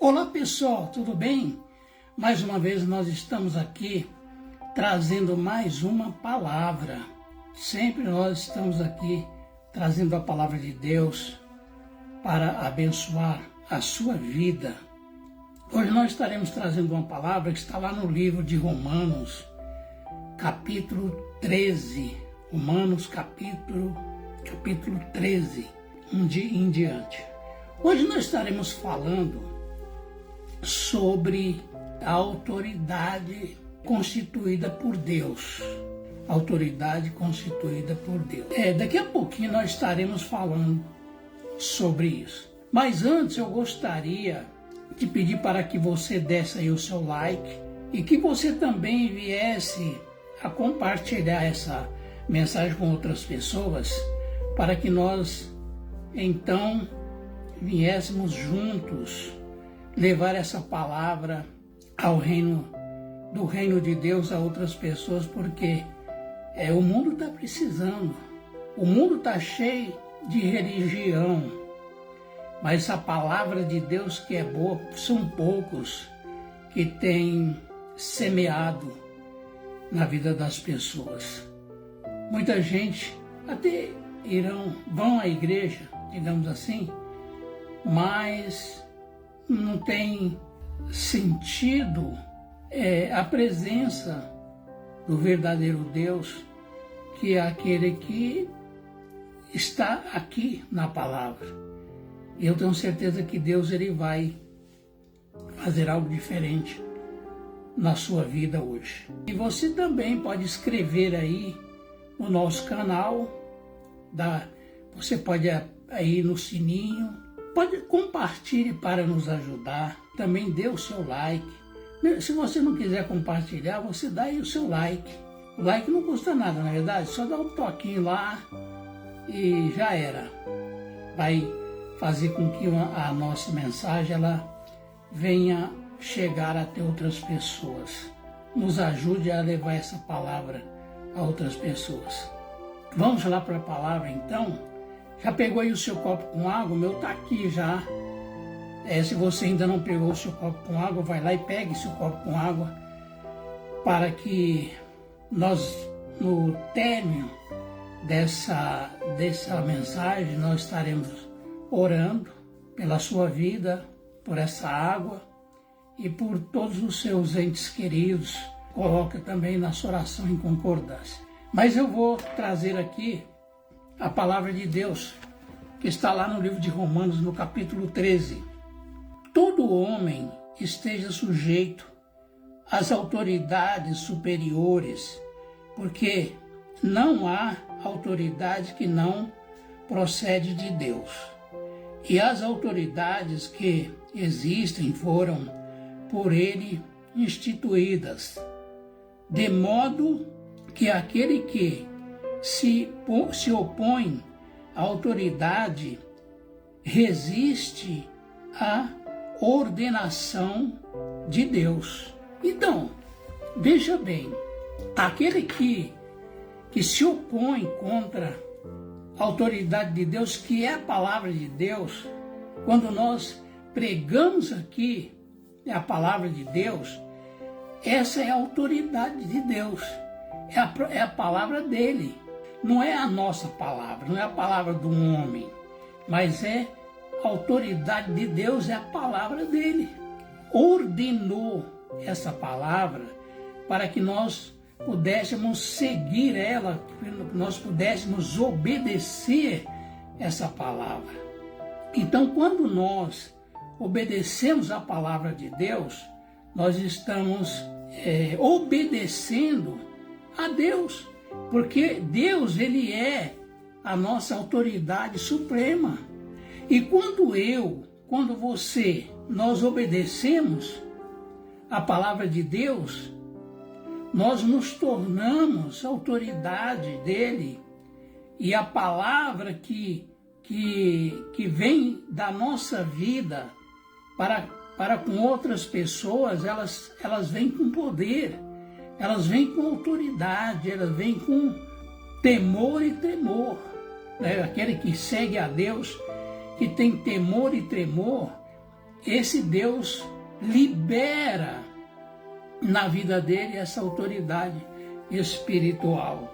Olá pessoal, tudo bem? Mais uma vez nós estamos aqui trazendo mais uma palavra. Sempre nós estamos aqui trazendo a palavra de Deus para abençoar a sua vida. Hoje nós estaremos trazendo uma palavra que está lá no livro de Romanos, capítulo 13. Romanos, capítulo 13, em diante. Hoje nós estaremos falando sobre a autoridade constituída por Deus. Autoridade constituída por Deus. Daqui a pouquinho nós estaremos falando sobre isso. Mas antes eu gostaria de pedir para que você desse aí o seu like e que você também viesse a compartilhar essa mensagem com outras pessoas, para que nós então viéssemos juntos levar essa palavra do reino de Deus a outras pessoas, porque o mundo está precisando. O mundo está cheio de religião, mas a palavra de Deus que é boa, são poucos que têm semeado na vida das pessoas. Muita gente até vão à igreja, digamos assim, mas não tem sentido a presença do verdadeiro Deus, que é aquele que está aqui na palavra. E eu tenho certeza que Deus ele vai fazer algo diferente na sua vida hoje. E você também pode escrever aí no nosso canal, você pode ir no sininho, pode compartilhar para nos ajudar, também dê o seu like. Se você não quiser compartilhar, você dá aí o seu like. O like não custa nada, na verdade, só dá um toquinho lá e já era. Vai fazer com que a nossa mensagem ela venha chegar até outras pessoas. Nos ajude a levar essa palavra a outras pessoas. Vamos lá para a palavra então? Já pegou aí o seu copo com água? O meu está aqui já. Se você ainda não pegou o seu copo com água, vai lá e pegue seu copo com água, para que nós, no término dessa mensagem, nós estaremos orando pela sua vida, por essa água e por todos os seus entes queridos. Coloca também na sua oração em concordância. Mas eu vou trazer aqui a palavra de Deus, que está lá no livro de Romanos, no capítulo 13. Todo homem esteja sujeito às autoridades superiores, porque não há autoridade que não procede de Deus. E as autoridades que existem foram por ele instituídas, de modo que aquele que se opõe à autoridade resiste à ordenação de Deus. Então, veja bem, aquele que se opõe contra a autoridade de Deus, que é a palavra de Deus, quando nós pregamos aqui a palavra de Deus, essa é a autoridade de Deus, é a palavra dele. Não é a nossa palavra, não é a palavra de um homem, mas é a autoridade de Deus, é a palavra dele. Ordenou essa palavra para que nós pudéssemos seguir ela, que nós pudéssemos obedecer essa palavra. Então, quando nós obedecemos a palavra de Deus, nós estamos obedecendo a Deus. Porque Deus, ele é a nossa autoridade suprema. E quando você, nós obedecemos a palavra de Deus, nós nos tornamos autoridade dele. E a palavra que vem da nossa vida para com outras pessoas, elas vêm com poder. Elas vêm com autoridade, elas vêm com temor e tremor. Aquele que segue a Deus, que tem temor e tremor, esse Deus libera na vida dele essa autoridade espiritual.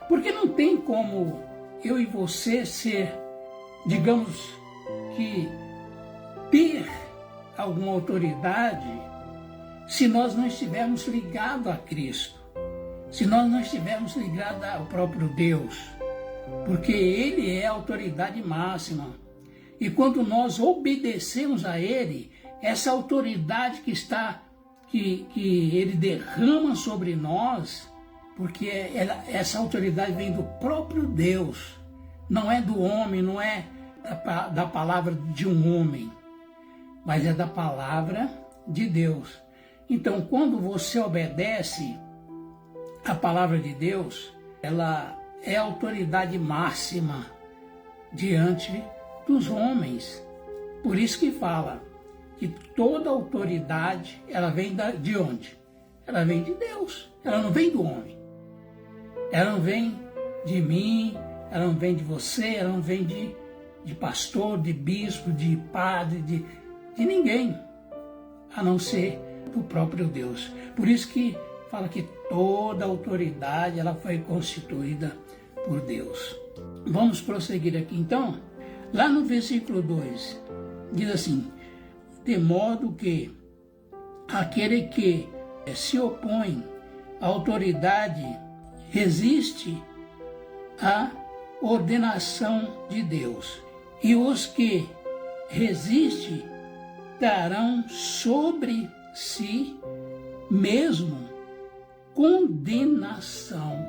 Porque não tem como eu e você ser, digamos que, ter alguma autoridade se nós não estivermos ligados a Cristo, se nós não estivermos ligados ao próprio Deus, porque Ele é a autoridade máxima. E quando nós obedecemos a Ele, essa autoridade que Ele derrama sobre nós, porque essa autoridade vem do próprio Deus, não é do homem, não é da palavra de um homem, mas é da palavra de Deus. Então, quando você obedece a palavra de Deus, ela é a autoridade máxima diante dos homens. Por isso que fala que toda autoridade, ela vem de onde? Ela vem de Deus, ela não vem do homem. Ela não vem de mim, ela não vem de você, ela não vem de pastor, de bispo, de padre, de ninguém, a não ser do próprio Deus. Por isso que fala que toda autoridade ela foi constituída por Deus. Vamos prosseguir aqui então. Lá no versículo 2, diz assim: de modo que aquele que se opõe à autoridade resiste à ordenação de Deus, e os que resistem darão sobre si mesmo condenação.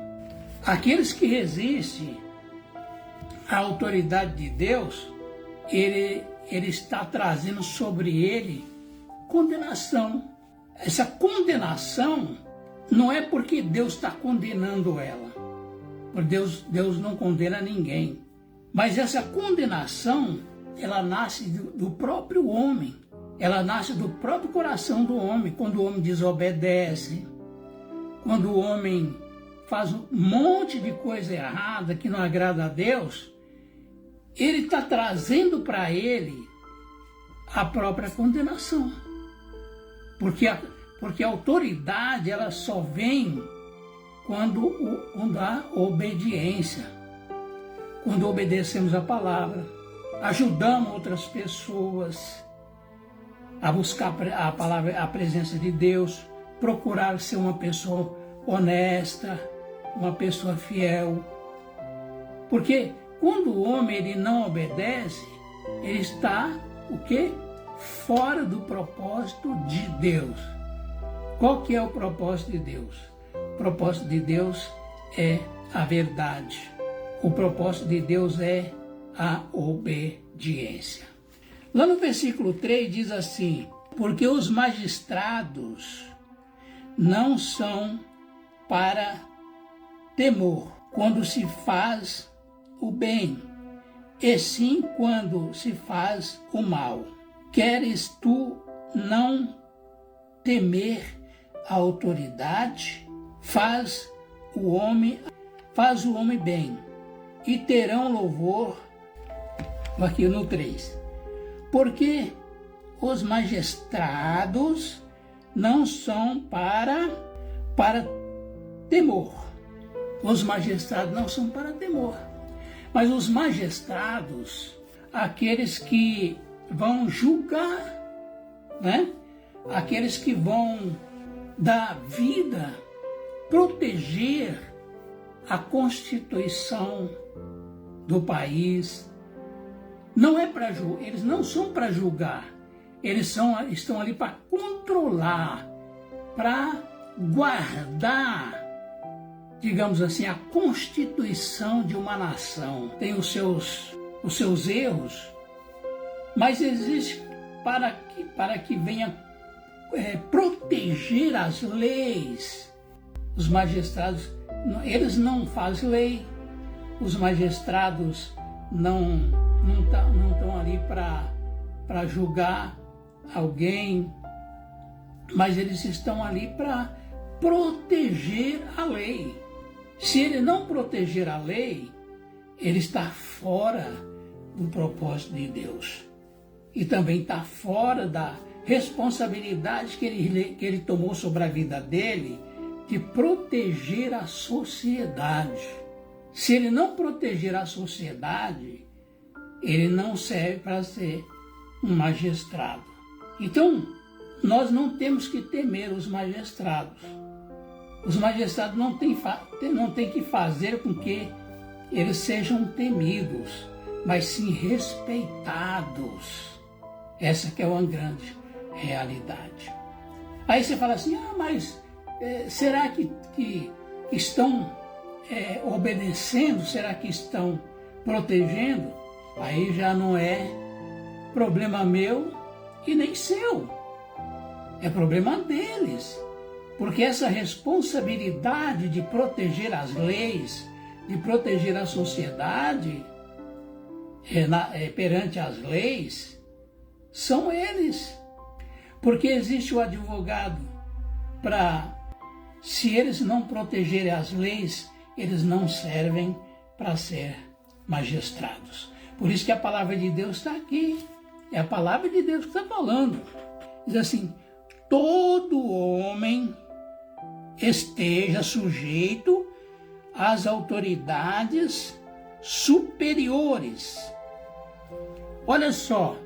Aqueles que resistem à autoridade de Deus, ele está trazendo sobre ele condenação. Essa condenação não é porque Deus está condenando ela, porque Deus não condena ninguém, mas essa condenação, ela nasce do próprio homem, ela nasce do próprio coração do homem, quando o homem desobedece, quando o homem faz um monte de coisa errada que não agrada a Deus, ele está trazendo para ele a própria condenação. Porque a autoridade ela só vem quando há obediência, quando obedecemos a palavra, ajudamos outras pessoas a buscar a palavra, a presença de Deus, procurar ser uma pessoa honesta, uma pessoa fiel. Porque quando o homem ele não obedece, ele está o quê? Fora do propósito de Deus. Qual que é o propósito de Deus? O propósito de Deus é a verdade. O propósito de Deus é a obediência. Lá no versículo 3 diz assim: porque os magistrados não são para temor quando se faz o bem, e sim quando se faz o mal. Queres tu não temer a autoridade? Faz o homem bem, e terão louvor. Aqui no 3. Porque os magistrados não são para temor. Os magistrados não são para temor. Mas os magistrados, aqueles que vão julgar, né? Aqueles que vão dar vida, proteger a Constituição do país. Não é para julgar, eles não são para julgar, eles estão ali para controlar, para guardar, digamos assim, a constituição de uma nação. Tem os seus erros, mas existe para que venha proteger as leis. Os magistrados, eles não fazem lei, os magistrados não estão ali para julgar alguém, mas eles estão ali para proteger a lei. Se ele não proteger a lei, ele está fora do propósito de Deus. e também está fora da responsabilidade que ele tomou sobre a vida dele de proteger a sociedade. Se ele não proteger a sociedade, ele não serve para ser um magistrado. Então, nós não temos que temer os magistrados. Os magistrados não têm que fazer com que eles sejam temidos, mas sim respeitados. Essa que é uma grande realidade. Aí você fala assim, mas será que estão obedecendo? Será que estão protegendo? Aí já não é problema meu e nem seu. É problema deles. Porque essa responsabilidade de proteger as leis, de proteger a sociedade perante as leis, são eles. Porque existe o advogado se eles não protegerem as leis, eles não servem para ser magistrados. Por isso que a palavra de Deus está aqui. É a palavra de Deus que está falando. Diz assim, todo homem esteja sujeito às autoridades superiores. Olha só,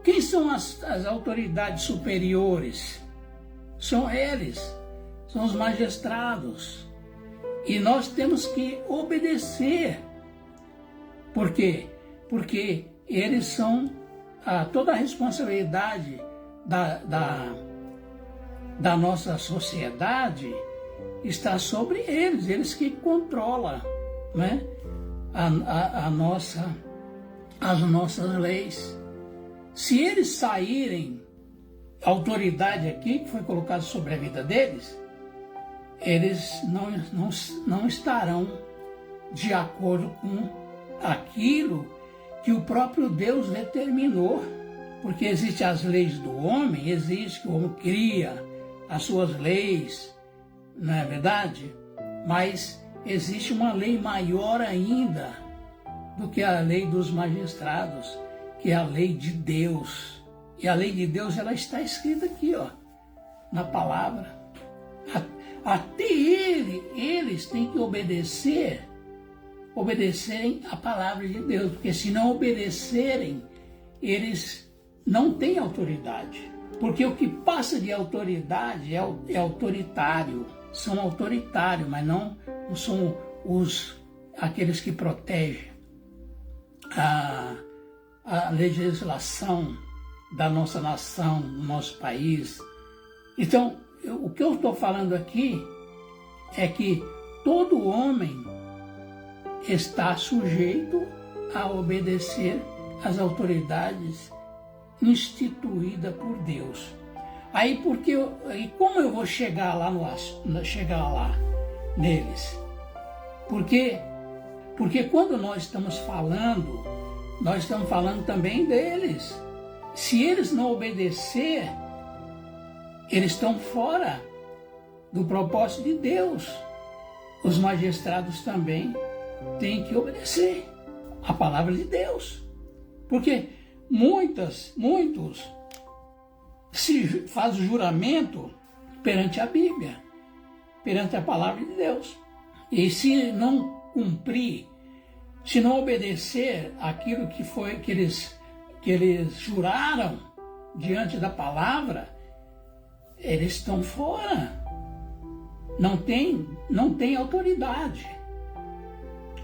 quem são as autoridades superiores? São eles, são os magistrados. E nós temos que obedecer. Por quê? Porque eles são toda a responsabilidade da nossa sociedade está sobre eles que controlam, né, as nossas leis. Se eles saírem, a autoridade aqui que foi colocada sobre a vida deles, eles não estarão de acordo com aquilo que o próprio Deus determinou. Porque existem as leis do homem, existe que o homem cria as suas leis, não é verdade? Mas existe uma lei maior ainda do que a lei dos magistrados, que é a lei de Deus. E a lei de Deus, ela está escrita aqui, na palavra. Até eles têm que obedecerem a palavra de Deus, porque se não obedecerem, eles não têm autoridade. Porque o que passa de autoridade é autoritário. São autoritários, mas não são aqueles que protegem a legislação da nossa nação, do nosso país. Então, o que eu estou falando aqui é que todo homem está sujeito a obedecer às autoridades instituída por Deus. Aí como eu vou chegar lá neles? Porque quando nós estamos falando também deles. Se eles não obedecer, eles estão fora do propósito de Deus. Os magistrados também têm que obedecer a palavra de Deus. Porque muitos se fazem juramento perante a Bíblia, perante a palavra de Deus. E se não cumprir, se não obedecer aquilo que eles juraram diante da palavra, eles estão fora. Não tem autoridade.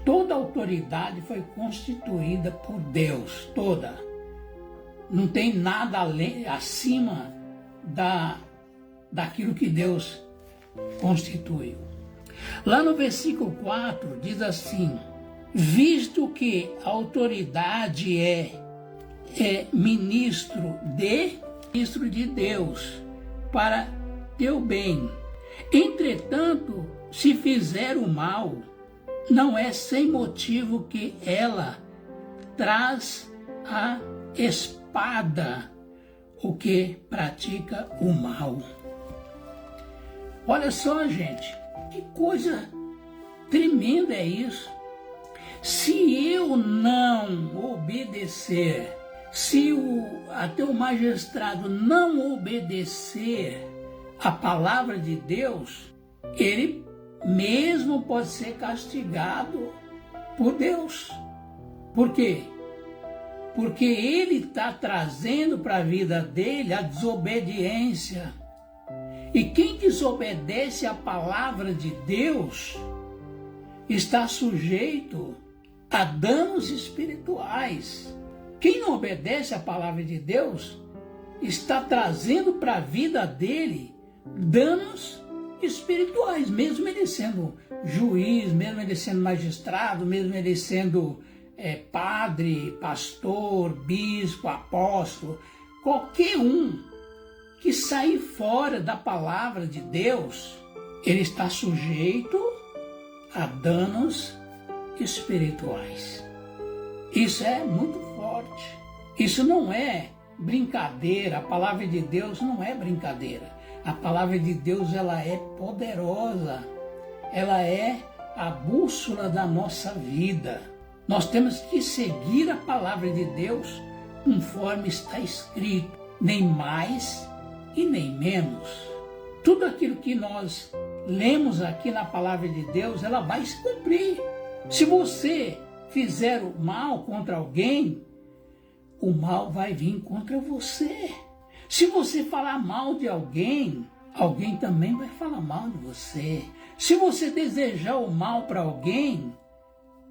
Toda autoridade foi constituída por Deus, toda. Não tem nada acima daquilo que Deus constituiu. Lá no versículo 4 diz assim, visto que a autoridade é ministro de Deus para teu bem. Entretanto, se fizer o mal, não é sem motivo que ela traz a espada o que pratica o mal. Olha só, gente, que coisa tremenda é isso. Se eu não obedecer Se até o magistrado não obedecer a palavra de Deus, ele mesmo pode ser castigado por Deus. Por quê? Porque ele está trazendo para a vida dele a desobediência. E quem desobedece à palavra de Deus está sujeito a danos espirituais. Quem não obedece à palavra de Deus está trazendo para a vida dele danos espirituais, mesmo ele sendo juiz, mesmo ele sendo magistrado, mesmo ele sendo padre, pastor, bispo, apóstolo. Qualquer um que sair fora da palavra de Deus, ele está sujeito a danos espirituais. Isso é muito forte. Isso não é brincadeira. A palavra de Deus não é brincadeira. A palavra de Deus, ela é poderosa. Ela é a bússola da nossa vida. Nós temos que seguir a palavra de Deus conforme está escrito, nem mais e nem menos. Tudo aquilo que nós lemos aqui na palavra de Deus, ela vai se cumprir. Se você fizer o mal contra alguém, o mal vai vir contra você. Se você falar mal de alguém, alguém também vai falar mal de você. Se você desejar o mal para alguém,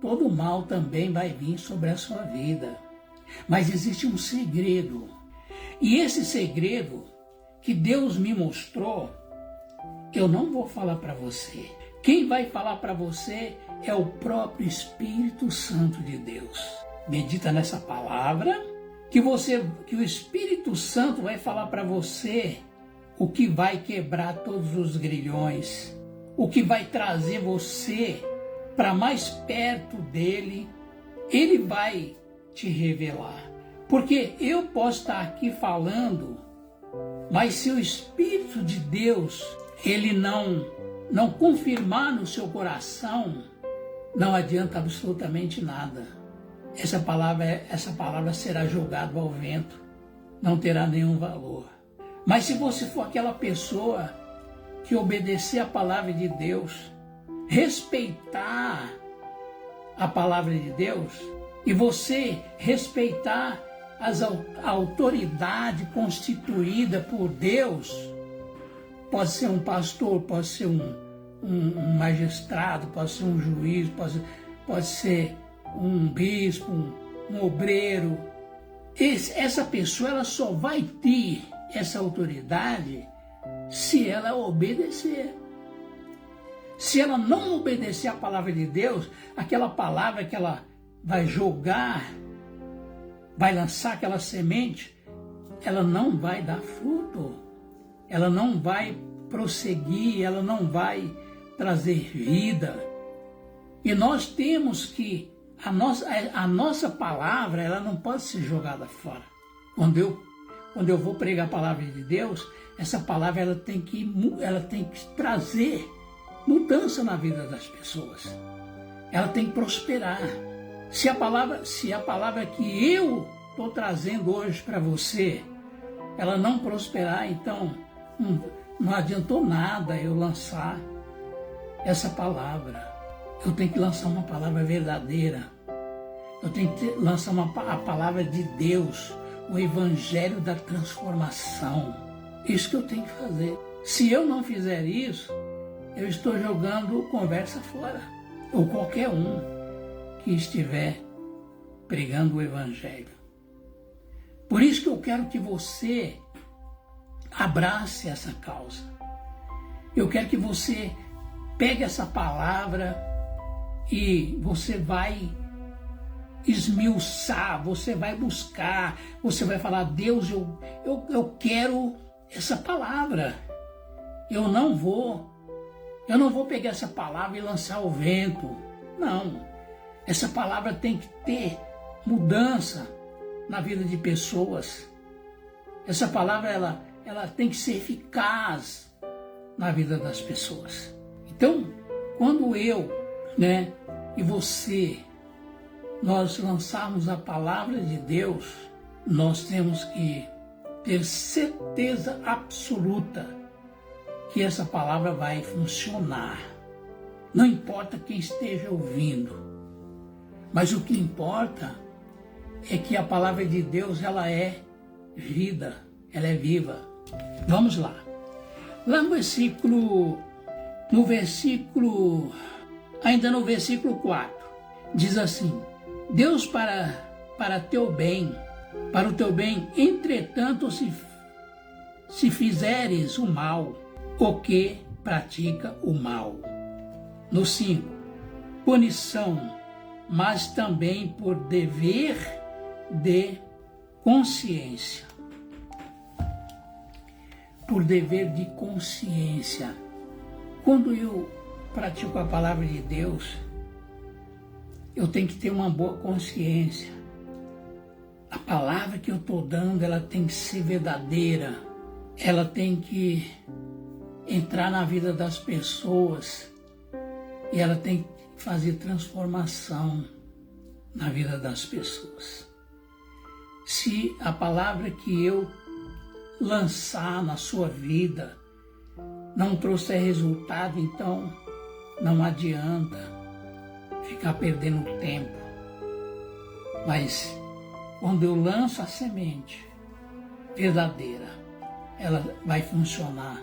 todo o mal também vai vir sobre a sua vida. Mas existe um segredo. E esse segredo que Deus me mostrou, eu não vou falar para você. Quem vai falar para você é o próprio Espírito Santo de Deus. Medita nessa palavra, que o Espírito Santo vai falar para você o que vai quebrar todos os grilhões, o que vai trazer você para mais perto dele. Ele vai te revelar. Porque eu posso estar aqui falando, mas se o Espírito de Deus, ele não confirmar no seu coração, não adianta absolutamente nada. Essa palavra será jogada ao vento, não terá nenhum valor. Mas se você for aquela pessoa que obedecer a palavra de Deus, respeitar a palavra de Deus, e você respeitar a autoridade constituída por Deus, pode ser um pastor, pode ser um magistrado, pode ser um juiz, pode ser um bispo, um obreiro. Essa pessoa, ela só vai ter essa autoridade se ela obedecer. Se ela não obedecer à palavra de Deus, aquela palavra que ela vai jogar, vai lançar aquela semente, ela não vai dar fruto, ela não vai prosseguir, ela não vai trazer vida. E nós temos que, a nossa palavra, ela não pode ser jogada fora. Quando eu vou pregar a palavra de Deus, essa palavra ela tem que trazer mudança na vida das pessoas. Ela tem que prosperar. Se a palavra que eu estou trazendo hoje para você, ela não prosperar, então não adiantou nada eu lançar essa palavra. Eu tenho que lançar uma palavra verdadeira. Eu tenho que lançar a palavra de Deus, o evangelho da transformação. Isso que eu tenho que fazer. Se eu não fizer isso, eu estou jogando conversa fora. Ou qualquer um que estiver pregando o evangelho. Por isso que eu quero que você abrace essa causa. Eu quero que você pegue essa palavra e você vai esmiuçar, você vai buscar, você vai falar: Deus, eu quero essa palavra. Eu não vou pegar essa palavra e lançar ao vento. Não. Essa palavra tem que ter mudança na vida de pessoas. Essa palavra ela tem que ser eficaz na vida das pessoas. Então, quando eu, e você, nós lançarmos a palavra de Deus, nós temos que ter certeza absoluta que essa palavra vai funcionar. Não importa quem esteja ouvindo, mas o que importa é que a palavra de Deus, ela é vida, ela é viva. Vamos lá. Lá ainda no versículo 4, diz assim: Deus para teu bem, para o teu bem, entretanto, se fizeres o mal, o que pratica o mal. No 5, punição, mas também por dever de consciência. Por dever de consciência. Quando eu pratico a palavra de Deus, eu tenho que ter uma boa consciência. A palavra que eu estou dando, ela tem que ser verdadeira. Ela tem que entrar na vida das pessoas e ela tem que fazer transformação na vida das pessoas. Se a palavra que eu lançar na sua vida não trouxer resultado, então não adianta ficar perdendo tempo. Mas quando eu lanço a semente verdadeira, ela vai funcionar,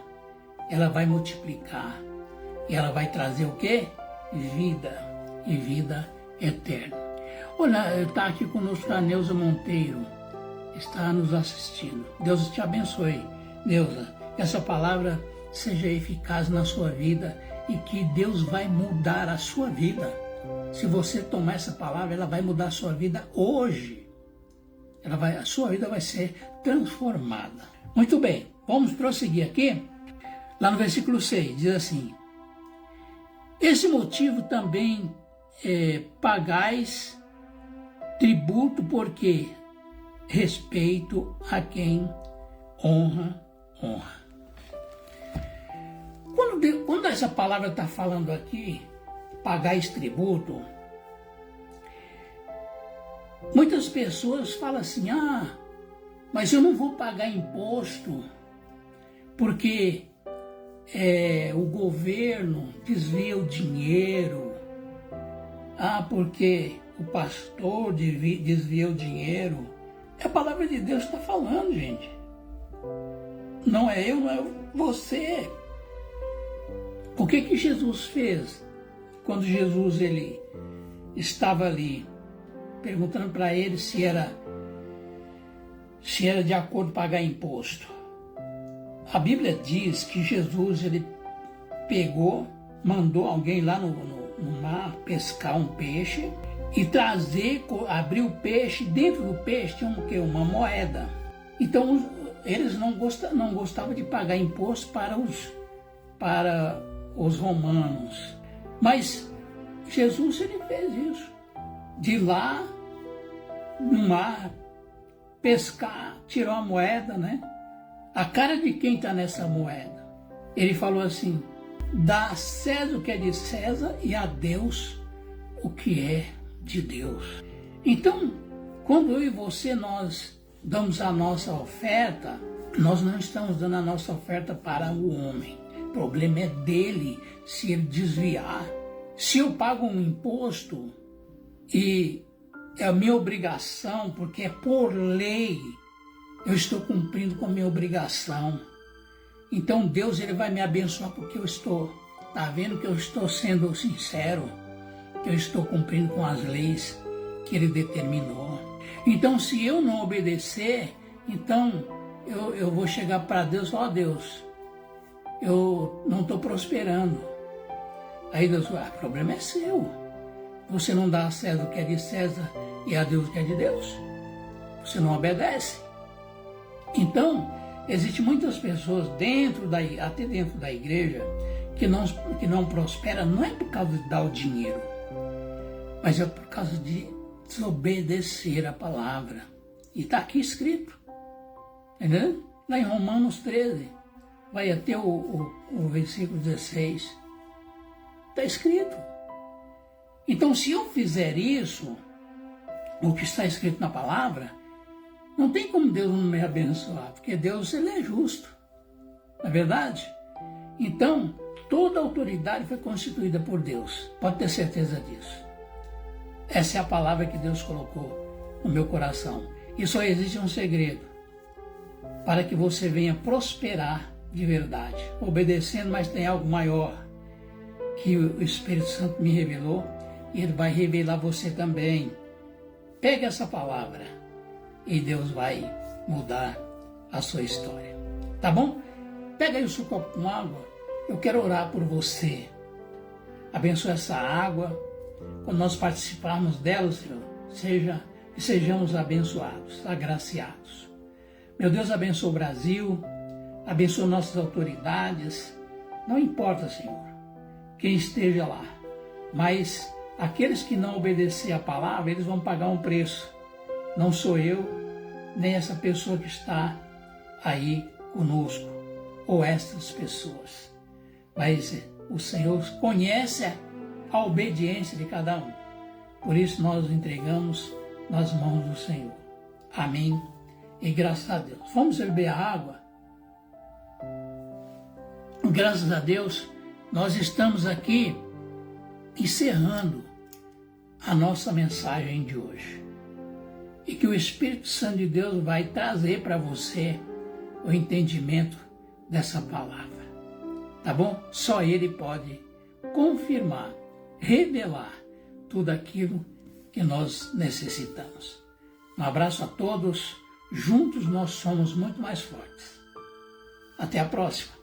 ela vai multiplicar e ela vai trazer o quê? Vida, e vida eterna. Olha, está aqui conosco a Neuza Monteiro, está nos assistindo. Deus te abençoe, Neuza. Que essa palavra seja eficaz na sua vida e que Deus vai mudar a sua vida. Se você tomar essa palavra, ela vai mudar a sua vida hoje. A sua vida vai ser transformada. Muito bem, vamos prosseguir aqui. Lá no versículo 6, diz assim: esse motivo também pagais tributo, porque respeito a quem honra. Quando essa palavra está falando aqui, pagais tributo, muitas pessoas falam assim: mas eu não vou pagar imposto porque o governo desvia o dinheiro, porque o pastor desvia o dinheiro. A palavra de Deus está falando, gente. Não é eu, não é você. O que Jesus fez quando Jesus ele estava ali perguntando para ele se era de acordo pagar imposto? A Bíblia diz que Jesus ele mandou alguém lá no mar pescar um peixe e abrir o peixe. Dentro do peixe tinha uma moeda. Então eles não gostavam de pagar imposto para os romanos. Mas Jesus ele fez isso, de ir lá no mar pescar, tirou a moeda, né? A cara de quem está nessa moeda? Ele falou assim: dá a César o que é de César e a Deus o que é de Deus. Então, quando eu e você nós damos a nossa oferta, nós não estamos dando a nossa oferta para o homem. O problema é dele se ele desviar. Se eu pago um imposto e é a minha obrigação, porque é por lei, eu estou cumprindo com a minha obrigação. Então Deus ele vai me abençoar porque está vendo que eu estou sendo sincero, que eu estou cumprindo com as leis que ele determinou. Então se eu não obedecer, então eu vou chegar para Deus e falar: Deus, eu não estou prosperando. Aí Deus fala: o problema é seu. Você não dá a César o que é de César e a Deus o que é de Deus. Você não obedece. Então, existem muitas pessoas até dentro da igreja que não prosperam, não é por causa de dar o dinheiro, mas é por causa de desobedecer a palavra. E está aqui escrito, entendeu? Lá em Romanos 13, vai até o versículo 16, está escrito. Então, se eu fizer isso, o que está escrito na palavra, Não tem como Deus não me abençoar, porque Deus, ele é justo. Não é verdade? Então, toda autoridade foi constituída por Deus. Pode ter certeza disso. Essa é a palavra que Deus colocou no meu coração. E só existe um segredo. Para que você venha prosperar de verdade. Obedecendo, mas tem algo maior que o Espírito Santo me revelou. E ele vai revelar você também. Pega essa palavra e Deus vai mudar a sua história. Tá bom? Pega aí o seu copo com água. Eu quero orar por você. Abençoa essa água. Quando nós participarmos dela, Senhor, que sejamos abençoados, agraciados. Meu Deus, abençoa o Brasil, abençoa nossas autoridades. Não importa, Senhor, quem esteja lá, mas aqueles que não obedecer a palavra, eles vão pagar um preço. Não sou eu, nem essa pessoa que está aí conosco, ou estas pessoas. Mas o Senhor conhece a obediência de cada um. Por isso nós nos entregamos nas mãos do Senhor. Amém. E graças a Deus. Vamos beber a água? Graças a Deus, nós estamos aqui encerrando a nossa mensagem de hoje. E que o Espírito Santo de Deus vai trazer para você o entendimento dessa palavra. Tá bom? Só Ele pode confirmar, revelar tudo aquilo que nós necessitamos. Um abraço a todos. Juntos nós somos muito mais fortes. Até a próxima.